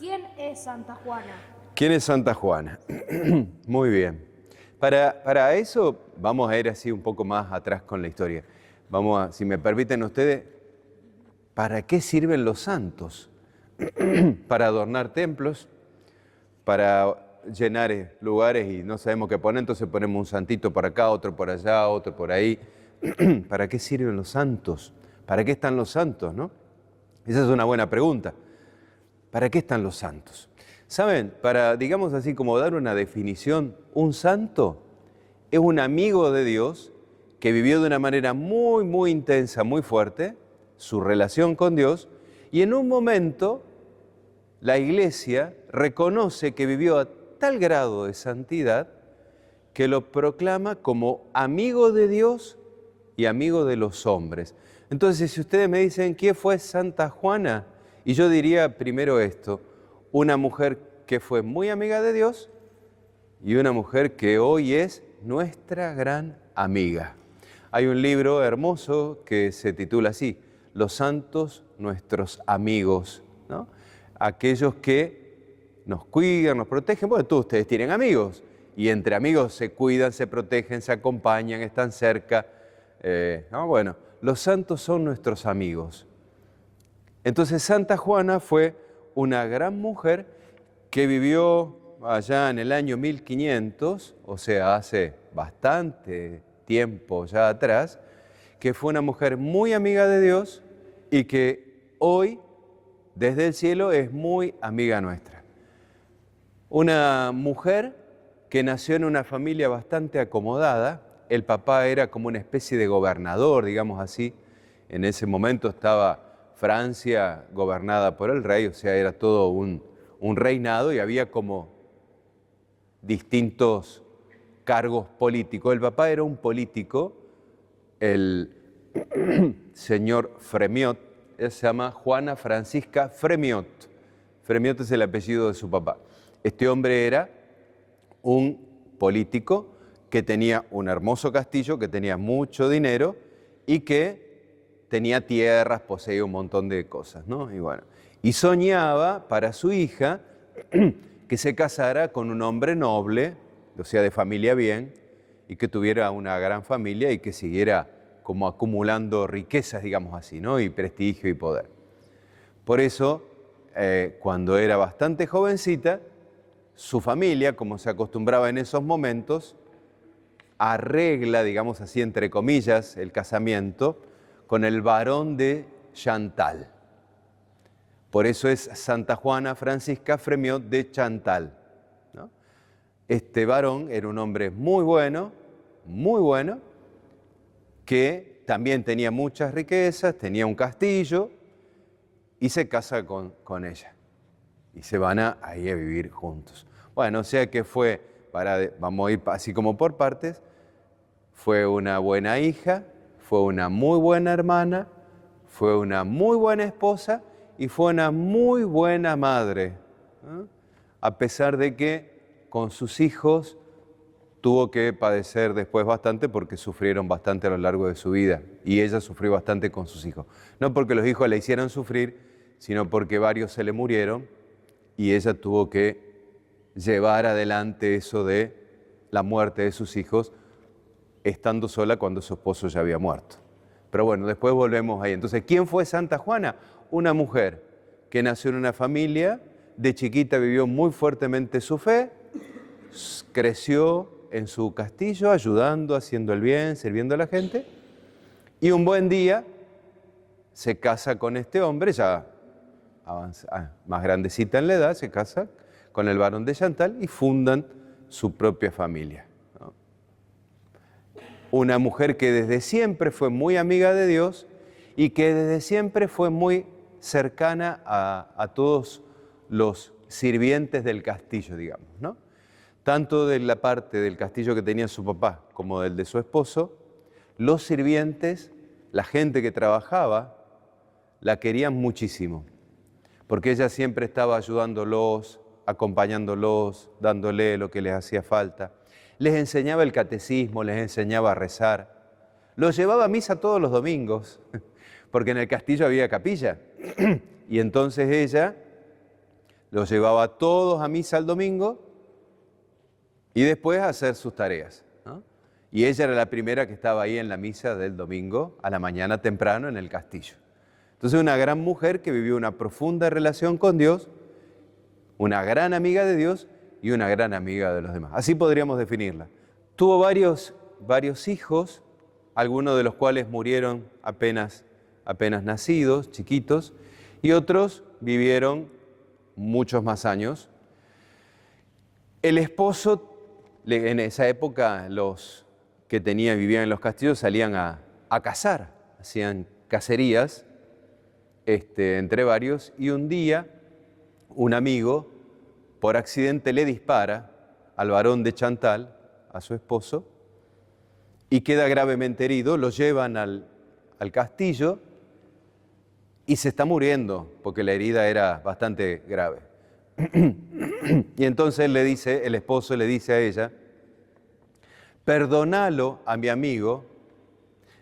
¿Quién es Santa Juana? ¿Quién es Santa Juana? Muy bien. Para eso vamos a ir así un poco más atrás con la historia. Vamos a, si me permiten ustedes, ¿para qué sirven los santos? Para adornar templos, para llenar lugares y no sabemos qué poner, entonces ponemos un santito por acá, otro por allá, otro por ahí. ¿Para qué sirven los santos? ¿Para qué están los santos, no? Esa es una buena pregunta. ¿Para qué están los santos? ¿Saben? Para, digamos así, como dar una definición, un santo es un amigo de Dios que vivió de una manera muy, muy intensa, muy fuerte, su relación con Dios, y en un momento la Iglesia reconoce que vivió a tal grado de santidad que lo proclama como amigo de Dios y amigo de los hombres. Entonces, si ustedes me dicen, ¿quién fue Santa Juana? Y yo diría primero esto, una mujer que fue muy amiga de Dios y una mujer que hoy es nuestra gran amiga. Hay un libro hermoso que se titula así, Los santos, nuestros amigos, ¿no? Aquellos que nos cuidan, nos protegen. Bueno, todos ustedes tienen amigos y entre amigos se cuidan, se protegen, se acompañan, están cerca. ¿No? Bueno, los santos son nuestros amigos. Entonces Santa Juana fue una gran mujer que vivió allá en el año 1500, o sea, hace bastante tiempo ya atrás, que fue una mujer muy amiga de Dios y que hoy, desde el cielo, es muy amiga nuestra. Una mujer que nació en una familia bastante acomodada. El papá era como una especie de gobernador, digamos así. En ese momento estaba Francia gobernada por el rey, o sea, era todo un reinado y había como distintos cargos políticos. El papá era un político, el señor Fremiot, él se llama Juana Francisca Fremiot. Fremiot es el apellido de su papá. Este hombre era un político que tenía un hermoso castillo, que tenía mucho dinero y que tenía tierras, poseía un montón de cosas, ¿no? Y bueno, y soñaba para su hija que se casara con un hombre noble, o sea, de familia bien, y que tuviera una gran familia y que siguiera como acumulando riquezas, digamos así, ¿no? Y prestigio y poder. Por eso, cuando era bastante jovencita, su familia, como se acostumbraba en esos momentos, arregla, digamos así, entre comillas, el casamiento con el barón de Chantal. Por eso es Santa Juana Francisca Fremiot de Chantal, ¿no? Este varón era un hombre muy bueno, que también tenía muchas riquezas, tenía un castillo y se casa con ella. Y se van ahí a vivir juntos. Bueno, o sea que fue, vamos a ir así como por partes, fue una buena hija, fue una muy buena hermana, fue una muy buena esposa y fue una muy buena madre, ¿no? A pesar de que con sus hijos tuvo que padecer después bastante porque sufrieron bastante a lo largo de su vida y ella sufrió bastante con sus hijos. No porque los hijos la hicieran sufrir, sino porque varios se le murieron y ella tuvo que llevar adelante eso de la muerte de sus hijos estando sola cuando su esposo ya había muerto. Pero bueno, después volvemos ahí. Entonces, ¿quién fue Santa Juana? Una mujer que nació en una familia, de chiquita vivió muy fuertemente su fe, creció en su castillo ayudando, haciendo el bien, sirviendo a la gente, y un buen día se casa con este hombre, ya más grandecita en la edad, se casa con el barón de Chantal y fundan su propia familia, ¿no? Una mujer que desde siempre fue muy amiga de Dios y que desde siempre fue muy cercana a todos los sirvientes del castillo, digamos, ¿no? Tanto de la parte del castillo que tenía su papá como del de su esposo, los sirvientes, la gente que trabajaba, la querían muchísimo, porque ella siempre estaba ayudándolos, acompañándolos, dándole lo que les hacía falta. Les enseñaba el catecismo, les enseñaba a rezar. Los llevaba a misa todos los domingos, porque en el castillo había capilla. Y entonces ella los llevaba todos a misa el domingo y después a hacer sus tareas, ¿no? Y ella era la primera que estaba ahí en la misa del domingo, a la mañana temprano en el castillo. Entonces una gran mujer que vivió una profunda relación con Dios, una gran amiga de Dios y una gran amiga de los demás. Así podríamos definirla. Tuvo varios hijos, algunos de los cuales murieron apenas nacidos, chiquitos, y otros vivieron muchos más años. El esposo, en esa época los que vivían en los castillos salían a cazar, hacían cacerías entre varios, y un día un amigo por accidente le dispara al barón de Chantal, a su esposo, y queda gravemente herido, lo llevan al castillo y se está muriendo porque la herida era bastante grave. Y entonces el esposo le dice a ella: perdónalo a mi amigo,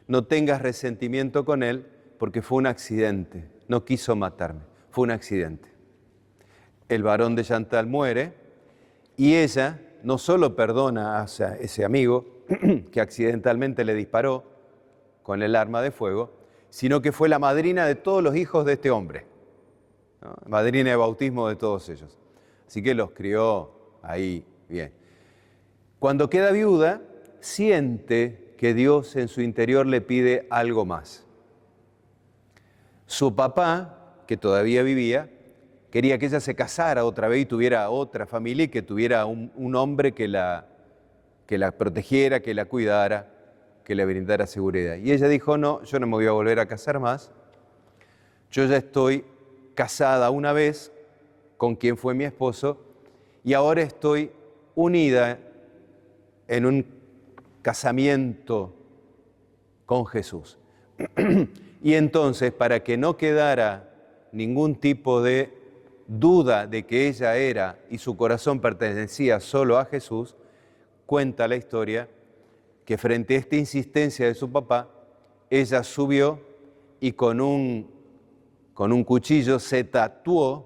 no tengas resentimiento con él porque fue un accidente, no quiso matarme, fue un accidente. El barón de Chantal muere y ella no solo perdona a ese amigo que accidentalmente le disparó con el arma de fuego, sino que fue la madrina de todos los hijos de este hombre, ¿no? Madrina de bautismo de todos ellos. Así que los crió ahí bien. Cuando queda viuda, siente que Dios en su interior le pide algo más. Su papá, que todavía vivía, quería que ella se casara otra vez y tuviera otra familia y que tuviera un hombre que la protegiera, que la cuidara, que le brindara seguridad. Y ella dijo: no, yo no me voy a volver a casar más. Yo ya estoy casada una vez con quien fue mi esposo y ahora estoy unida en un casamiento con Jesús. Y entonces, para que no quedara ningún tipo de duda de que ella era y su corazón pertenecía solo a Jesús, cuenta la historia que frente a esta insistencia de su papá, ella subió y con un cuchillo se tatuó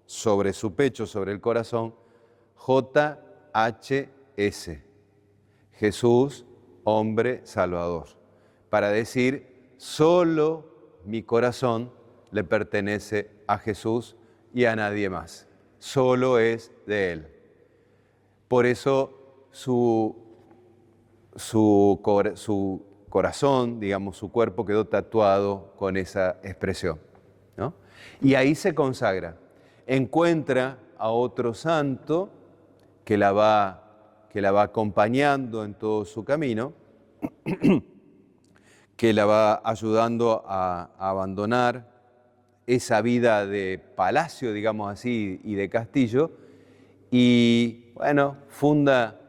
sobre su pecho, sobre el corazón, JHS, Jesús, hombre salvador, para decir: solo mi corazón le pertenece a Jesús y a nadie más, solo es de Él. Por eso su corazón, digamos, su cuerpo quedó tatuado con esa expresión, ¿no? Y ahí se consagra, encuentra a otro santo que la va acompañando en todo su camino, que la va ayudando a abandonar esa vida de palacio, digamos así, y de castillo, y bueno, funda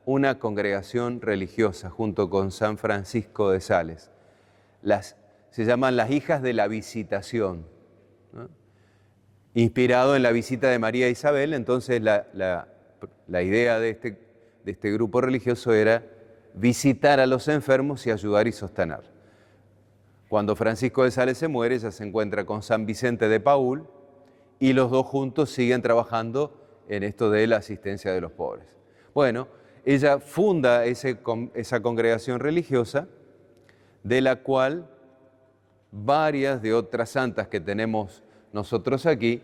una congregación religiosa junto con San Francisco de Sales. Se llaman las Hijas de la Visitación, ¿no? Inspirado en la visita de María e Isabel. Entonces la idea de este grupo religioso era visitar a los enfermos y ayudar y sostener. Cuando Francisco de Sales se muere, ella se encuentra con San Vicente de Paúl y los dos juntos siguen trabajando en esto de la asistencia de los pobres. Bueno, ella funda esa congregación religiosa, de la cual varias de otras santas que tenemos nosotros aquí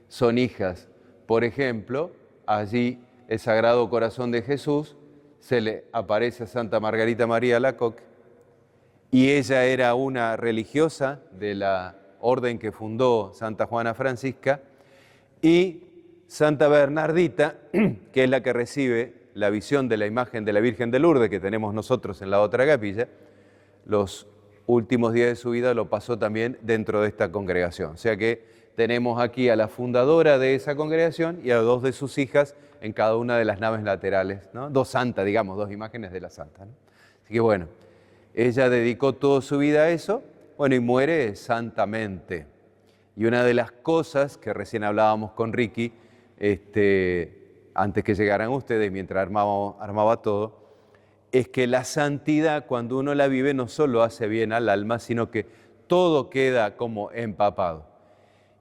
son hijas. Por ejemplo, allí el Sagrado Corazón de Jesús se le aparece a Santa Margarita María Alacoque, y ella era una religiosa de la orden que fundó Santa Juana Francisca, y Santa Bernardita, que es la que recibe la visión de la imagen de la Virgen de Lourdes que tenemos nosotros en la otra capilla, los últimos días de su vida lo pasó también dentro de esta congregación. O sea que tenemos aquí a la fundadora de esa congregación y a dos de sus hijas en cada una de las naves laterales, ¿no? Dos santas, digamos, dos imágenes de la santa, ¿no? Así que bueno, ella dedicó toda su vida a eso, bueno, y muere santamente. Y una de las cosas que recién hablábamos con Ricky, antes que llegaran ustedes, mientras armaba todo, es que la santidad, cuando uno la vive, no solo hace bien al alma, sino que todo queda como empapado.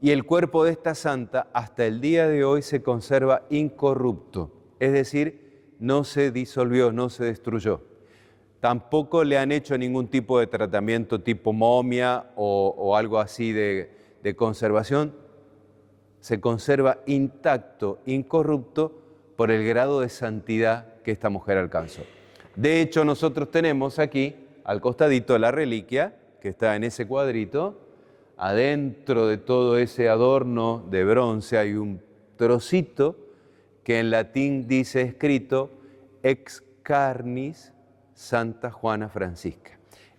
Y el cuerpo de esta santa hasta el día de hoy se conserva incorrupto, es decir, no se disolvió, no se destruyó. Tampoco le han hecho ningún tipo de tratamiento tipo momia o algo así de conservación. Se conserva intacto, incorrupto, por el grado de santidad que esta mujer alcanzó. De hecho, nosotros tenemos aquí, al costadito, la reliquia, que está en ese cuadrito. Adentro de todo ese adorno de bronce hay un trocito que en latín dice escrito ex carnis Santa Juana Francisca.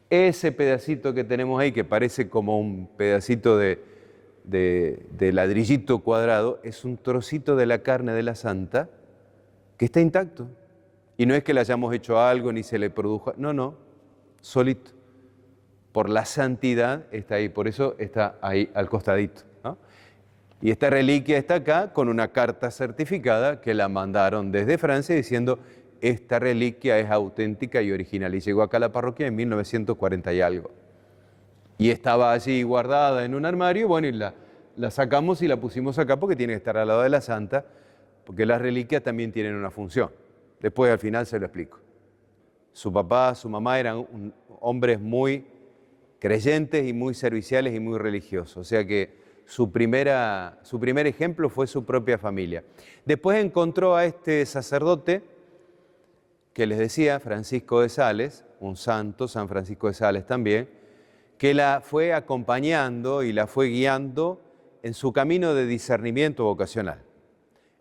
Ese pedacito que tenemos ahí, que parece como un pedacito de ladrillito cuadrado, es un trocito de la carne de la santa que está intacto. Y no es que le hayamos hecho algo ni se le produjo, no, solito. Por la santidad está ahí, por eso está ahí al costadito, ¿no? Y esta reliquia está acá con una carta certificada que la mandaron desde Francia diciendo esta reliquia es auténtica y original. Y llegó acá a la parroquia en 1940 y algo. Y estaba allí guardada en un armario, bueno, y la sacamos y la pusimos acá porque tiene que estar al lado de la santa, porque las reliquias también tienen una función. Después al final se lo explico. Su papá, su mamá eran hombres muy creyentes y muy serviciales y muy religiosos. O sea que su primer ejemplo fue su propia familia. Después encontró a este sacerdote que les decía, Francisco de Sales, un santo, San Francisco de Sales también, que la fue acompañando y la fue guiando en su camino de discernimiento vocacional.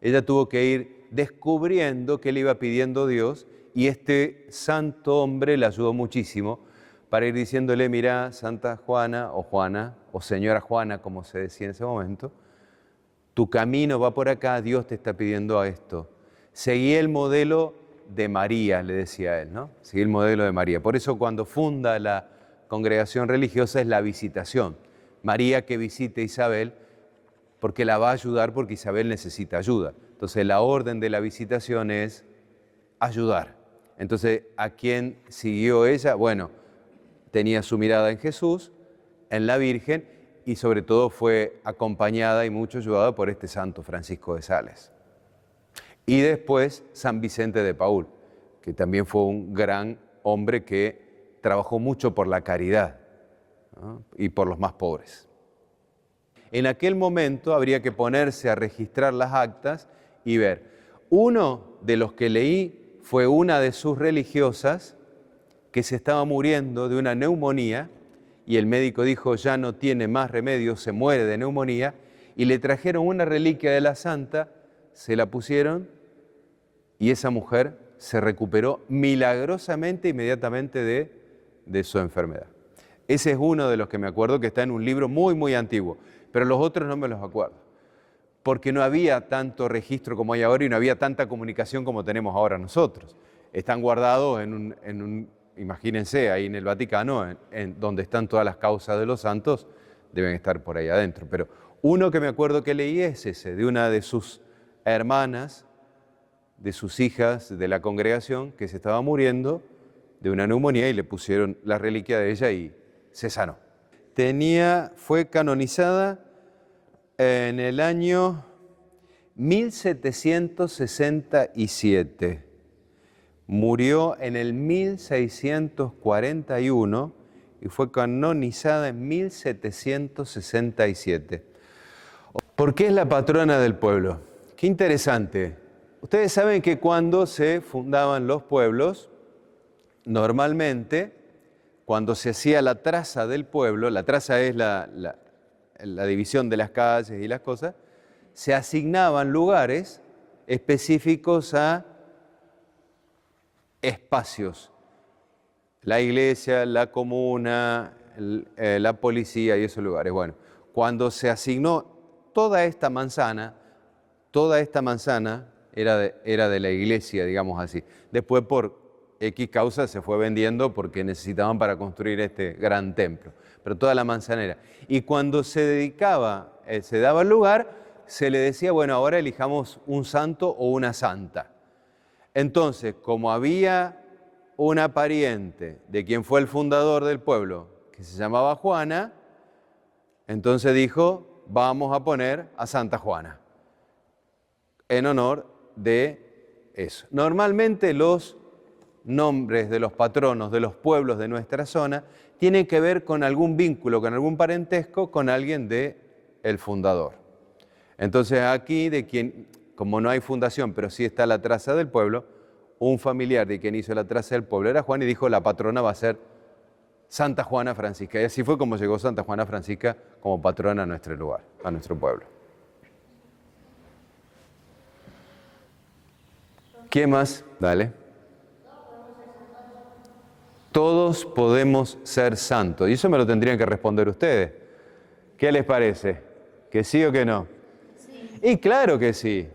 Ella tuvo que ir descubriendo qué le iba pidiendo Dios y este santo hombre le ayudó muchísimo para ir diciéndole, mirá, Santa Juana, o Señora Juana, como se decía en ese momento, tu camino va por acá, Dios te está pidiendo esto. Seguí el modelo de María, le decía a él, ¿no? Seguí el modelo de María. Por eso cuando funda la congregación religiosa es la visitación. María que visite a Isabel, porque la va a ayudar, porque Isabel necesita ayuda. Entonces la orden de la visitación es ayudar. Entonces, ¿a quién siguió ella? Bueno, tenía su mirada en Jesús, en la Virgen, y sobre todo fue acompañada y mucho ayudada por este santo Francisco de Sales. Y después San Vicente de Paúl, que también fue un gran hombre que trabajó mucho por la caridad, ¿no? Y por los más pobres. En aquel momento habría que ponerse a registrar las actas y ver. Uno de los que leí fue una de sus religiosas que se estaba muriendo de una neumonía y el médico dijo ya no tiene más remedio, se muere de neumonía, y le trajeron una reliquia de la santa, se la pusieron y esa mujer se recuperó milagrosamente inmediatamente de su enfermedad. Ese es uno de los que me acuerdo que está en un libro muy, muy antiguo, pero los otros no me los acuerdo, porque no había tanto registro como hay ahora y no había tanta comunicación como tenemos ahora nosotros. Están guardados en un imagínense, ahí en el Vaticano, en donde están todas las causas de los santos, deben estar por ahí adentro. Pero uno que me acuerdo que leí es ese, de una de sus hermanas, de sus hijas de la congregación, que se estaba muriendo de una neumonía y le pusieron la reliquia de ella y se sanó. Fue canonizada en el año 1767. Murió en el 1641 y fue canonizada en 1767. ¿Por qué es la patrona del pueblo? Qué interesante. Ustedes saben que cuando se fundaban los pueblos, normalmente, cuando se hacía la traza del pueblo, la traza es la división de las calles y las cosas, se asignaban lugares específicos a espacios. La iglesia, la comuna, la policía y esos lugares. Bueno, cuando se asignó toda esta manzana era de la iglesia, digamos así. Después por X causa se fue vendiendo porque necesitaban para construir este gran templo. Pero toda la manzanera. Y cuando se daba el lugar, se le decía, bueno, ahora elijamos un santo o una santa. Entonces, como había una pariente de quien fue el fundador del pueblo, que se llamaba Juana, entonces dijo, vamos a poner a Santa Juana, en honor de eso. Normalmente los nombres de los patronos de los pueblos de nuestra zona tienen que ver con algún vínculo, con algún parentesco, con alguien del fundador. Entonces aquí, de quien, como no hay fundación, pero sí está la traza del pueblo, un familiar de quien hizo la traza del pueblo era Juan y dijo, la patrona va a ser Santa Juana Francisca. Y así fue como llegó Santa Juana Francisca como patrona a nuestro lugar, a nuestro pueblo. ¿Quién más? Dale. Todos podemos ser santos. Y eso me lo tendrían que responder ustedes. ¿Qué les parece? ¿Que sí o que no? Sí. Y claro que sí.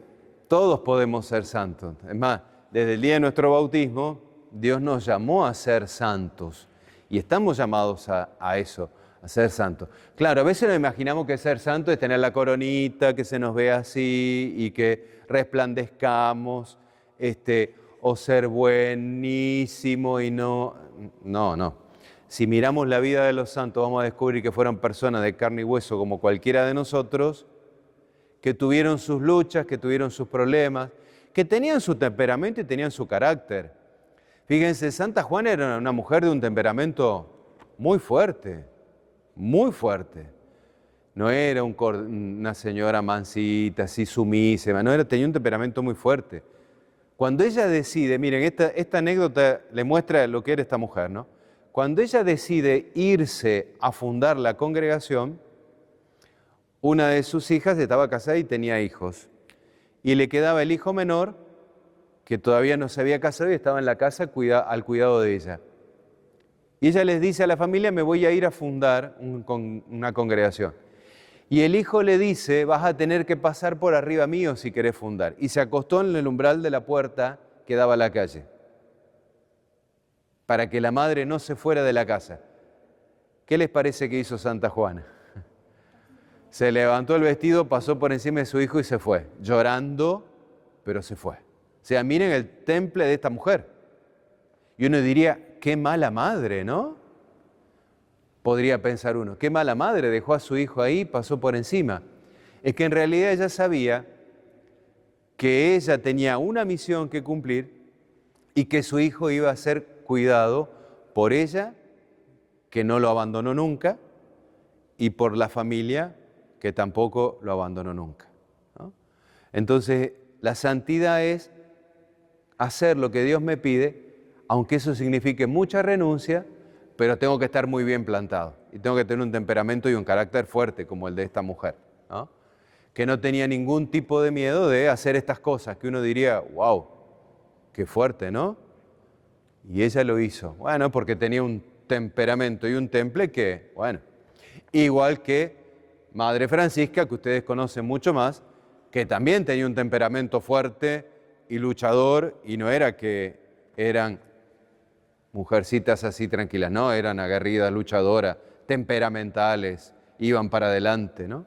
Todos podemos ser santos. Es más, desde el día de nuestro bautismo, Dios nos llamó a ser santos. Y estamos llamados a eso, a ser santos. Claro, a veces nos imaginamos que ser santo es tener la coronita, que se nos vea así y que resplandezcamos, o ser buenísimo y no. Si miramos la vida de los santos, vamos a descubrir que fueron personas de carne y hueso como cualquiera de nosotros, que tuvieron sus luchas, que tuvieron sus problemas, que tenían su temperamento y tenían su carácter. Fíjense, Santa Juana era una mujer de un temperamento muy fuerte, muy fuerte. No era una señora mansita, así sumisa, no, tenía un temperamento muy fuerte. Cuando ella decide, miren, esta anécdota le muestra lo que era esta mujer, ¿no? Cuando ella decide irse a fundar la congregación, una de sus hijas estaba casada y tenía hijos. Y le quedaba el hijo menor, que todavía no se había casado y estaba en la casa al cuidado de ella. Y ella les dice a la familia, me voy a ir a fundar una congregación. Y el hijo le dice, vas a tener que pasar por arriba mío si querés fundar. Y se acostó en el umbral de la puerta que daba a la calle, para que la madre no se fuera de la casa. ¿Qué les parece que hizo Santa Juana? Se levantó el vestido, pasó por encima de su hijo y se fue, llorando, pero se fue. O sea, miren el temple de esta mujer. Y uno diría, qué mala madre, ¿no? Podría pensar uno, qué mala madre, dejó a su hijo ahí, pasó por encima. Es que en realidad ella sabía que ella tenía una misión que cumplir y que su hijo iba a ser cuidado por ella, que no lo abandonó nunca, y por la familia, que tampoco lo abandonó nunca, ¿no? Entonces, la santidad es hacer lo que Dios me pide, aunque eso signifique mucha renuncia, pero tengo que estar muy bien plantado y tengo que tener un temperamento y un carácter fuerte como el de esta mujer, ¿no? Que no tenía ningún tipo de miedo de hacer estas cosas, que uno diría, wow, qué fuerte, ¿no? Y ella lo hizo, bueno, porque tenía un temperamento y un temple que, bueno, igual que Madre Francisca, que ustedes conocen mucho más, que también tenía un temperamento fuerte y luchador, y no era que eran mujercitas así tranquilas, no, eran aguerridas, luchadoras, temperamentales, iban para adelante, ¿no?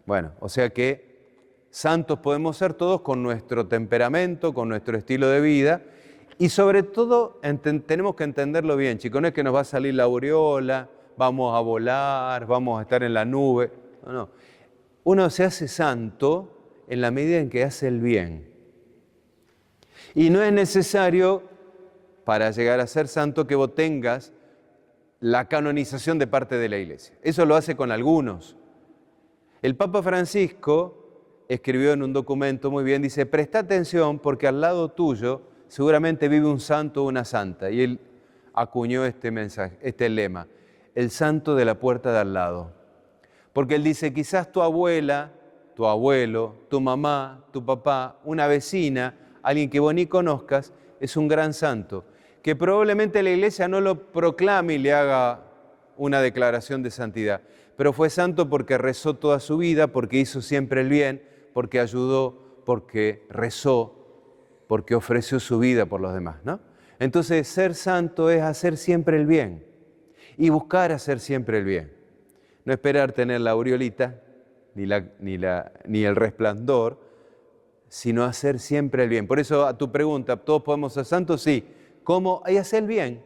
Bueno, o sea que santos podemos ser todos con nuestro temperamento, con nuestro estilo de vida, y sobre todo tenemos que entenderlo bien, chicos, no es que nos va a salir la aureola, vamos a volar, vamos a estar en la nube, no. Uno se hace santo en la medida en que hace el bien. Y no es necesario, para llegar a ser santo, que vos tengas la canonización de parte de la Iglesia. Eso lo hace con algunos. El Papa Francisco escribió en un documento muy bien, dice, presta atención porque al lado tuyo seguramente vive un santo o una santa. Y él acuñó este mensaje, este lema, el santo de la puerta de al lado. Porque él dice, quizás tu abuela, tu abuelo, tu mamá, tu papá, una vecina, alguien que vos ni conozcas, es un gran santo, que probablemente la Iglesia no lo proclame y le haga una declaración de santidad, pero fue santo porque rezó toda su vida, porque hizo siempre el bien, porque ayudó, porque rezó, porque ofreció su vida por los demás, ¿no? Entonces, ser santo es hacer siempre el bien y buscar hacer siempre el bien. No esperar tener la aureolita, ni el resplandor, sino hacer siempre el bien. Por eso a tu pregunta, ¿todos podemos ser santos? Sí. ¿Cómo? Hay hacer el bien.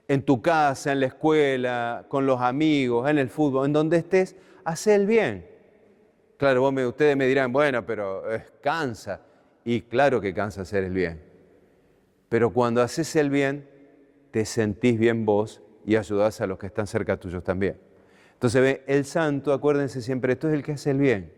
En tu casa, en la escuela, con los amigos, en el fútbol, en donde estés, hace el bien. Claro, ustedes me dirán, bueno, pero cansa. Y claro que cansa hacer el bien. Pero cuando haces el bien, te sentís bien vos y ayudás a los que están cerca tuyos también. Entonces, el santo, acuérdense siempre, esto es el que hace el bien.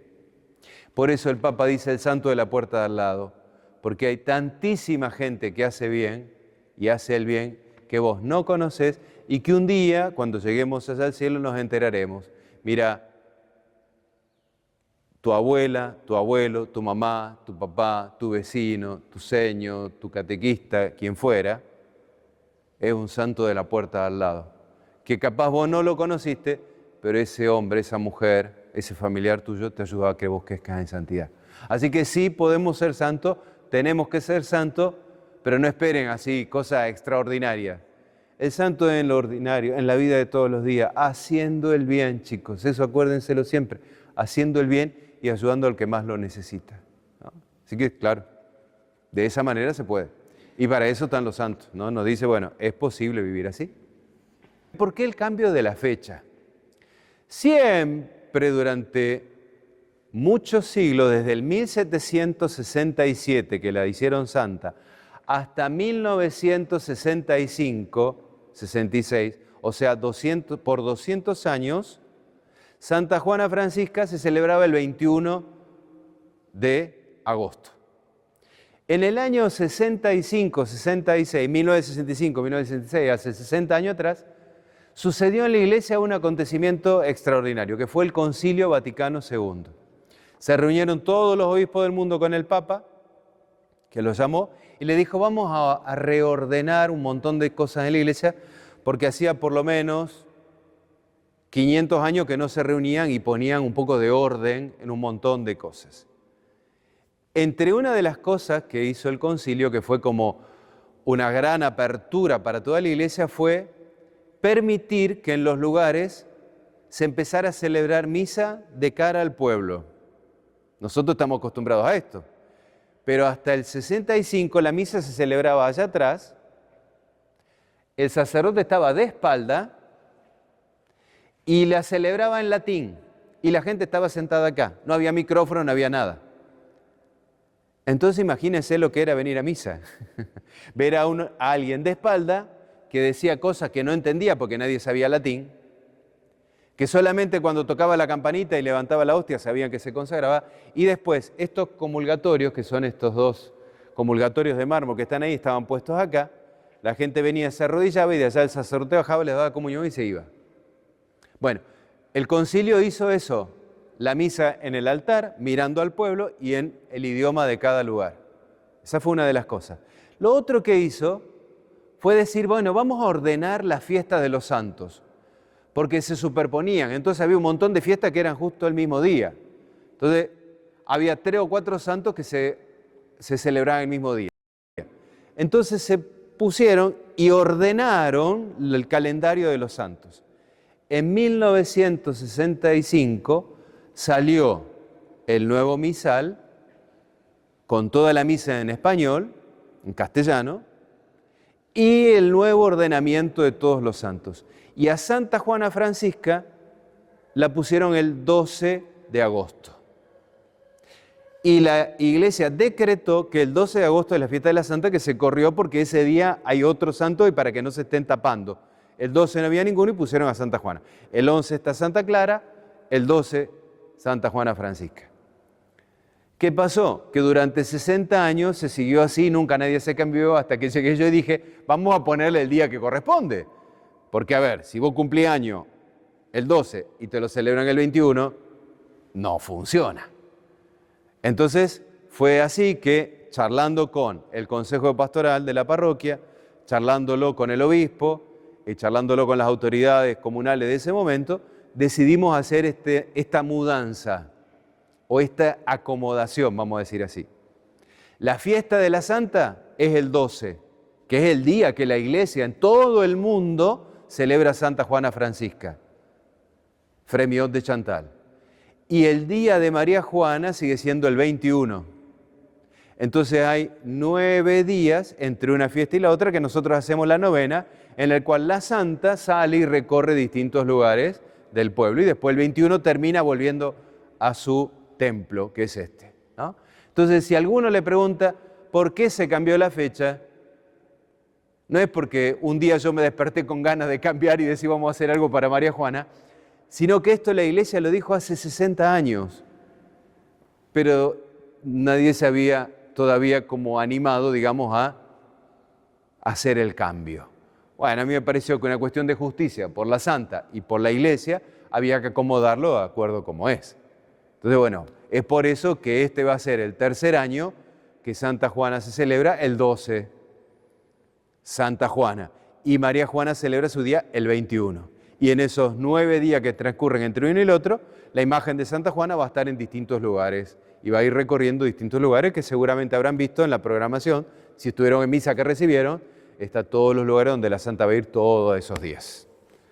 Por eso el Papa dice el santo de la puerta de al lado, porque hay tantísima gente que hace bien y hace el bien que vos no conocés y que un día, cuando lleguemos allá al cielo, nos enteraremos. Mira, tu abuela, tu abuelo, tu mamá, tu papá, tu vecino, tu seño, tu catequista, quien fuera, es un santo de la puerta de al lado. Que capaz vos no lo conociste, pero ese hombre, esa mujer, ese familiar tuyo te ayuda a que vos crezcas en santidad. Así que sí podemos ser santos, tenemos que ser santos, pero no esperen así cosas extraordinarias. El santo en lo ordinario, en la vida de todos los días, haciendo el bien, chicos, eso acuérdenselo siempre, haciendo el bien y ayudando al que más lo necesita, ¿no? Así que, claro, de esa manera se puede. Y para eso están los santos, ¿no? Nos dice, bueno, es posible vivir así. ¿Por qué el cambio de la fecha? Siempre durante muchos siglos, desde el 1767, que la hicieron santa, hasta 1965, 66, o sea, por 200 años, Santa Juana Francisca se celebraba el 21 de agosto. En el año 65, 66, 1965, 1966, hace 60 años atrás, sucedió en la Iglesia un acontecimiento extraordinario, que fue el Concilio Vaticano II. Se reunieron todos los obispos del mundo con el Papa, que lo llamó, y le dijo, vamos a reordenar un montón de cosas en la Iglesia, porque hacía por lo menos 500 años que no se reunían y ponían un poco de orden en un montón de cosas. Entre una de las cosas que hizo el concilio, que fue como una gran apertura para toda la Iglesia, fue permitir que en los lugares se empezara a celebrar misa de cara al pueblo. Nosotros estamos acostumbrados a esto, pero hasta el 65 la misa se celebraba allá atrás, el sacerdote estaba de espalda y la celebraba en latín y la gente estaba sentada acá, no había micrófono, no había nada. Entonces imagínense lo que era venir a misa, ver a alguien de espalda que decía cosas que no entendía porque nadie sabía latín, que solamente cuando tocaba la campanita y levantaba la hostia sabían que se consagraba, y después estos comulgatorios, que son estos dos comulgatorios de mármol que están ahí, estaban puestos acá, la gente venía, se arrodillaba y de allá el sacerdote bajaba, les daba comunión y se iba. Bueno, el concilio hizo eso, la misa en el altar, mirando al pueblo y en el idioma de cada lugar. Esa fue una de las cosas. Lo otro que hizo fue decir, bueno, vamos a ordenar las fiestas de los santos, porque se superponían. Entonces había un montón de fiestas que eran justo el mismo día. Entonces había 3 o 4 santos que se celebraban el mismo día. Entonces se pusieron y ordenaron el calendario de los santos. En 1965 salió el nuevo misal con toda la misa en español, en castellano, y el nuevo ordenamiento de todos los santos. Y a Santa Juana Francisca la pusieron el 12 de agosto. Y la Iglesia decretó que el 12 de agosto es la fiesta de la Santa, que se corrió porque ese día hay otro santo y para que no se estén tapando. El 12 no había ninguno y pusieron a Santa Juana. El 11 está Santa Clara, el 12 Santa Juana Francisca. ¿Qué pasó? Que durante 60 años se siguió así, nunca nadie se cambió, hasta que llegué yo y dije, vamos a ponerle el día que corresponde. Porque a ver, si vos cumplís año el 12 y te lo celebran el 21, no funciona. Entonces fue así que, charlando con el Consejo Pastoral de la parroquia, charlándolo con el obispo y charlándolo con las autoridades comunales de ese momento, decidimos hacer esta mudanza o esta acomodación, vamos a decir así. La fiesta de la Santa es el 12, que es el día que la Iglesia en todo el mundo celebra Santa Juana Francisca, Fremiot de Chantal. Y el día de María Juana sigue siendo el 21. Entonces hay 9 días entre una fiesta y la otra que nosotros hacemos la novena, en el cual la Santa sale y recorre distintos lugares del pueblo. Y después el 21 termina volviendo a su templo, que es este, ¿no? Entonces, si alguno le pregunta por qué se cambió la fecha, no es porque un día yo me desperté con ganas de cambiar y decir vamos a hacer algo para María Juana, sino que esto la Iglesia lo dijo hace 60 años, pero nadie se había todavía como animado, digamos, a hacer el cambio. Bueno, a mí me pareció que una cuestión de justicia por la Santa y por la Iglesia había que acomodarlo de acuerdo como es. Entonces, bueno, es por eso que este va a ser el tercer año que Santa Juana se celebra el 12, Santa Juana, y María Juana celebra su día el 21. Y en esos 9 días que transcurren entre uno y el otro, la imagen de Santa Juana va a estar en distintos lugares y va a ir recorriendo distintos lugares que seguramente habrán visto en la programación. Si estuvieron en misa que recibieron, está todos los lugares donde la Santa va a ir todos esos días.